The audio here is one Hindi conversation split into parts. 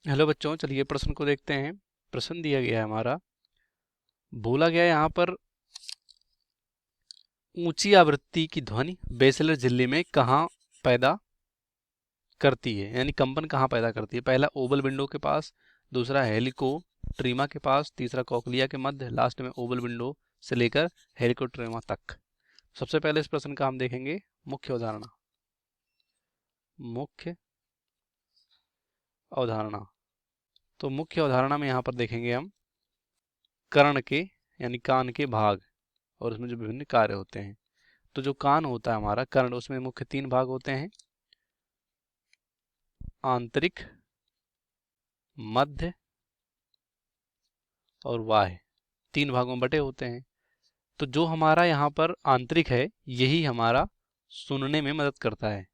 हेलो बच्चों, चलिए प्रश्न को देखते हैं। प्रश्न दिया गया है हमारा, बोला गया है यहाँ पर ऊंची आवृत्ति की ध्वनि बेसिलर झिल्ली में कहाँ पैदा करती है, यानी कंपन कहाँ पैदा करती है। पहला ओवल विंडो के पास, दूसरा हेलिकोट्रीमा के पास, तीसरा कॉकलिया के मध्य, लास्ट में ओवल विंडो से लेकर हेलिकोट्रीमा तक। सबसे पहले इस प्रश्न का हम देखेंगे मुख्य अवधारणा। मुख्य अवधारणा, तो मुख्य अवधारणा में यहाँ पर देखेंगे हम कर्ण के यानी कान के भाग और उसमें जो विभिन्न कार्य होते हैं। तो जो कान होता है हमारा कर्ण, उसमें मुख्य 3 भाग होते हैं, आंतरिक, मध्य और बाह्य। 3 भागों में बटे होते हैं। तो जो हमारा यहाँ पर आंतरिक है, यही हमारा सुनने में मदद करता है,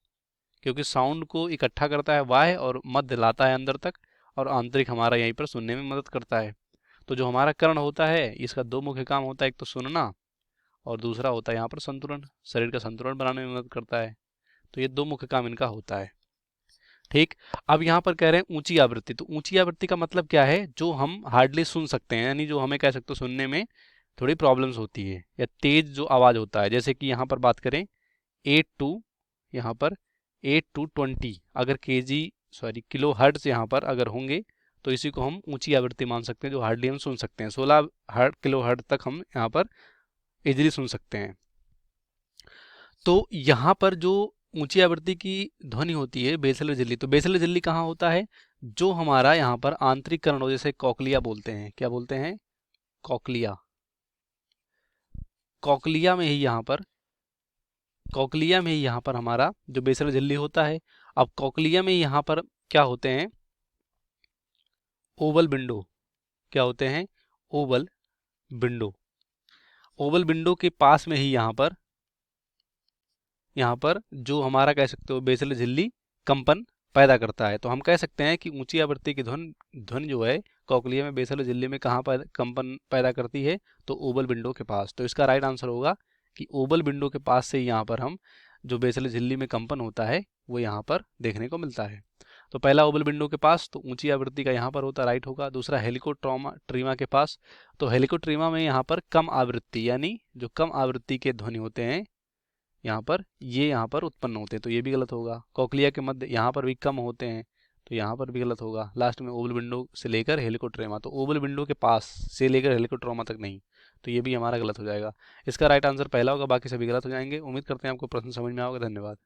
क्योंकि साउंड को इकट्ठा करता है बाह्य और मध्य लाता है अंदर तक, और आंतरिक हमारा यहीं पर सुनने में मदद करता है। तो जो हमारा कर्ण होता है, इसका 2 मुख्य काम होता है, एक तो सुनना और दूसरा होता है यहाँ पर संतुलन, शरीर का संतुलन बनाने में मदद करता है। तो ये 2 मुख्य काम इनका होता है। ठीक। अब यहाँ पर कह रहे हैं ऊंची आवृत्ति। तो ऊंची आवृत्ति का मतलब क्या है, जो हम हार्डली सुन सकते हैं, यानी जो हमें कह सकते हो सुनने में थोड़ी प्रॉब्लम्स होती है, या तेज जो आवाज होता है। जैसे कि यहाँ पर बात करें 8 टू, यहाँ पर 8 टू 20 अगर किलो हर्ट्ज यहाँ पर अगर होंगे, तो इसी को हम ऊंची आवृत्ति मान सकते हैं, जो हार्डली हम सुन सकते हैं। 16 किलो हर्ट्ज तक हम यहाँ पर इजीली सुन सकते हैं। तो यहाँ पर जो ऊंची आवृत्ति की ध्वनि होती है बेसिलर झिल्ली, तो बेसिलर झिल्ली कहाँ होता है, जो हमारा यहाँ पर आंतरिक कर्ण हो, जैसे कॉकलिया बोलते हैं। क्या बोलते हैं? कॉकलिया। कॉकलिया में ही यहाँ पर कॉकलिया में ही यहाँ पर हमारा जो बेसिलर झिल्ली होता है। अब कॉकलिया में यहाँ पर क्या होते हैं, ओवल विंडो। क्या होते हैं? Oval window. ओवल विंडो के पास में ही यहाँ पर जो हमारा कह सकते हो बेसिलर झिल्ली कंपन पैदा करता है। तो हम कह सकते हैं कि ऊंची आवृत्ति की ध्वनि जो है कॉकलिया में बेसिलर झिल्ली में कहाँ कंपन पैदा करती है, तो ओवल विंडो के पास। तो इसका राइट आंसर होगा कि ओवल विंडो के पास से यहाँ पर हम जो बेसिलर झिल्ली में कंपन होता है वो यहाँ पर देखने को मिलता है। तो पहला ओवल विंडो के पास, तो ऊंची आवृत्ति का यहाँ पर होता राइट होगा। दूसरा हेलिकोट्रीमा के पास, तो हेलिकोट्रीमा में यहाँ पर कम आवृत्ति, यानी जो कम आवृत्ति के ध्वनि होते हैं यहाँ पर उत्पन्न होते हैं, तो ये भी गलत होगा। कॉकलिया के मध्य यहाँ पर भी कम होते हैं, तो यहाँ पर भी गलत होगा। लास्ट में ओवल विंडो से लेकर हेलिकोट्रीमा, तो ओवल विंडो के पास से लेकर हेलिकोट्रीमा तक नहीं, तो ये भी हमारा गलत हो जाएगा। इसका राइट आंसर पहला होगा, बाकी सभी गलत हो जाएंगे। उम्मीद करते हैं आपको प्रश्न समझ में आओगे। धन्यवाद।